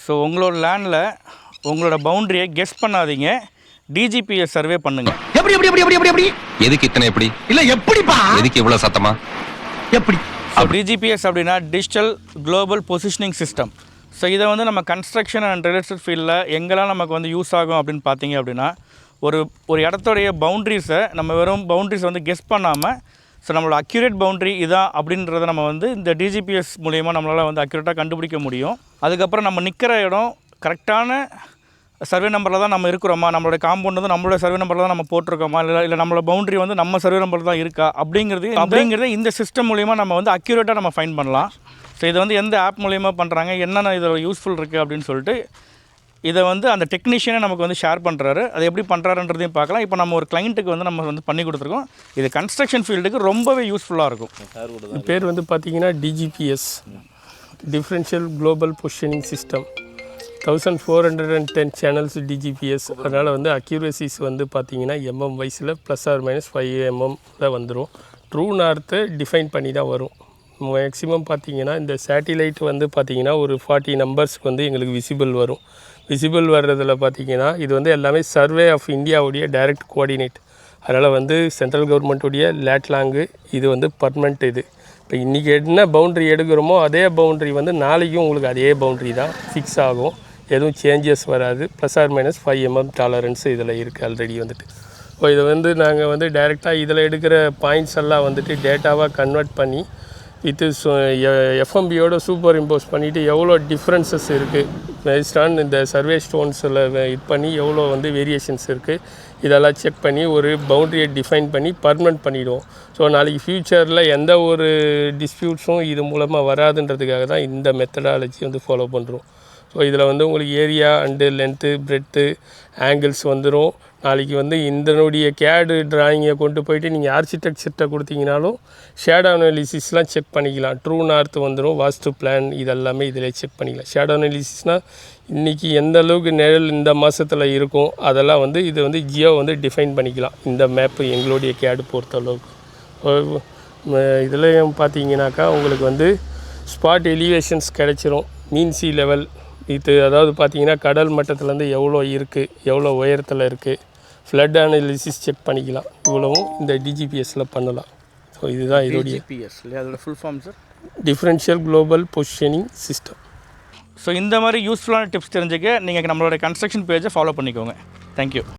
So உங்களோட லேண்டில் உங்களோட பவுண்டரியை கெஸ் பண்ணாதீங்க, டிஜிபிஎஸ் சர்வே பண்ணுங்க. எப்படி எப்படி எப்படி எப்படி எப்படி எதுக்கு இத்தனை எப்படி இல்ல எப்படிப்பா எதுக்கு இவ்வளவு சத்தமா எப்படி டிஜிபிஎஸ் அப்படின்னா digital global positioning system. So இதை வந்து நம்ம கன்ஸ்ட்ரக்ஷன் அண்ட் ரியல் ஃபீல்டில் எங்கெல்லாம் நமக்கு வந்து யூஸ் ஆகும் அப்படின்னு பார்த்தீங்க அப்படின்னா, ஒரு இடத்துடைய பவுண்ட்ரிஸை நம்ம வெறும் பவுண்ட்ரிஸை வந்து கெஸ் பண்ணாமல், ஸோ நம்மளோட அக்யூரேட் பவுண்ட்ரி இதான் அப்படின்றத நம்ம வந்து இந்த டிஜிபிஎஸ் மூலயமா நம்மளால் வந்து அக்யூரேட்டாக கண்டுபிடிக்க முடியும். அதுக்கப்புறம் நம்ம நிற்கிற இடம் கரெக்டான சர்வே நம்பரில் தான் நம்ம இருக்கிறோமா, நம்மளோட காம்பவுண்ட் வந்து நம்மளோட சர்வே நம்பரில் தான் நம்ம போட்டிருக்கோமா, இல்லை நம்மளோட பவுண்ட்ரி வந்து நம்ம சர்வே நம்பரில் தான் இருக்கா அப்படிங்கிறது இந்த சிஸ்டம் மூலிமா நம்ம வந்து அக்யூரேட்டாக நம்ம ஃபைண்ட் பண்ணலாம். ஸோ இதை வந்து எந்த ஆப் மூலிமா பண்ணுறாங்க, என்னென்ன இதில் யூஸ்ஃபுல் இருக்குது அப்படின்னு சொல்லிட்டு இதை வந்து அந்த டெக்னீஷியனை நமக்கு வந்து ஷேர் பண்ணுறாரு. அதை எப்படி பண்ணுறாருன்றதையும் பார்க்கலாம். இப்போ நம்ம ஒரு கிளைண்ட்டுக்கு வந்து நம்ம வந்து பண்ணி கொடுத்துருக்கோம். இது கன்ஸ்ட்ரக்ஷன் ஃபீல்டுக்கு ரொம்பவே யூஸ்ஃபுல்லாக இருக்கும். பேர் வந்து பார்த்தீங்கன்னா DGPS, differential global positioning system. 1410 channels DGPS. அதனால் வந்து அக்யூரசிஸ் வந்து பார்த்தீங்கன்னா எம்எம் வைஸில் +or-5 mm தான் வந்துடும். ட்ரூ நார்த்தை டிஃபைன் பண்ணி தான் வரும். மேக்ஸிமம் பார்த்தீங்கன்னா இந்த சேட்டிலைட் வந்து பார்த்திங்கன்னா ஒரு 40 நம்பர்ஸ்க்கு வந்து எங்களுக்கு விசிபிள் வரும். விசிபிள் வர்றதில் பார்த்திங்கன்னா இது வந்து எல்லாமே சர்வே ஆஃப் இந்தியாவுடைய டைரக்ட் கோஆர்டினேட். அதனால் வந்து சென்ட்ரல் கவர்மெண்ட்டுடைய லேட்லாங்கு இது வந்து பர்மனெண்ட். இது இப்போ இன்றைக்கி என்ன பவுண்ட்ரி எடுக்கிறோமோ அதே பவுண்ட்ரி வந்து நாளைக்கும் உங்களுக்கு அதே பவுண்ட்ரி தான் ஃபிக்ஸ் ஆகும். எதுவும் சேஞ்சஸ் வராது. +or-5 mm டாலரன்ஸ் இதில் இருக்குது ஆல்ரெடி வந்துட்டு. இப்போ இதை வந்து நாங்கள் வந்து டைரெக்டாக இதில் எடுக்கிற பாயிண்ட்ஸ் எல்லாம் வந்துட்டு டேட்டாவாக கன்வெர்ட் பண்ணி வித்து எஃப்எம்பியோட சூப்பர் இம்போஸ் பண்ணிவிட்டு எவ்வளோ டிஃப்ரென்சஸ் இருக்குது பேஸ்ட் ஆன் இந்த சர்வே ஸ்டோன்ஸில் இது பண்ணி எவ்வளோ வந்து வேரியேஷன்ஸ் இருக்குது இதெல்லாம் செக் பண்ணி ஒரு பவுண்ட்ரியை டிஃபைன் பண்ணி பர்மனெண்ட் பண்ணிவிடுவோம். ஸோ நாளைக்கு ஃப்யூச்சரில் எந்த ஒரு டிஸ்பியூட்ஸும் இது மூலமாக வராதுன்றதுக்காக தான் இந்த மெத்தடாலஜி வந்து ஃபாலோ பண்ணுறோம். ஸோ இதில் வந்து உங்களுக்கு area and length breadth angles வந்துடும். நாளைக்கு வந்து இதனுடைய கேடு ட்ராயிங்கை கொண்டு போயிட்டு நீங்கள் ஆர்கிடெக்சர்கிட்ட கொடுத்தீங்கனாலும் ஷேடோ அனாலிசிஸ்லாம் செக் பண்ணிக்கலாம். ட்ரூ நார்த் வந்துடும், வாஸ்து பிளான் இதெல்லாமே இதில் செக் பண்ணிக்கலாம். ஷேடோ அனாலிசிஸ்னால் இன்றைக்கி எந்த அளவுக்கு நிழல் இந்த மாதத்தில் இருக்கும் அதெல்லாம் வந்து இது வந்து ஜியோ வந்து டிஃபைன் பண்ணிக்கலாம். இந்த மேப்பு எங்களுடைய கேடு பொறுத்தளவுக்கு இதில் பார்த்தீங்கன்னாக்கா உங்களுக்கு வந்து ஸ்பாட் எலிவேஷன்ஸ் கிடச்சிரும். மீன் சி லெவல் இது அதாவது பார்த்தீங்கன்னா கடல் மட்டத்துலேருந்து எவ்வளோ இருக்குது, எவ்வளோ உயரத்தில் இருக்குது, ஃப்ளட் அனாலிசிஸ் செக் பண்ணிக்கலாம். இவ்வளவும் இந்த டிஜிபிஎஸ்சில் பண்ணலாம். ஸோ இதுதான் இதோடைய அதோட full form sir, differential global positioning system. So இந்த மாதிரி யூஸ்ஃபுல்லான டிப்ஸ் தெரிஞ்சுக்க நீங்கள் நம்மளோட கன்ஸ்ட்ரக்ஷன் பேஜை ஃபாலோ பண்ணிக்கோங்க. தேங்க்யூ.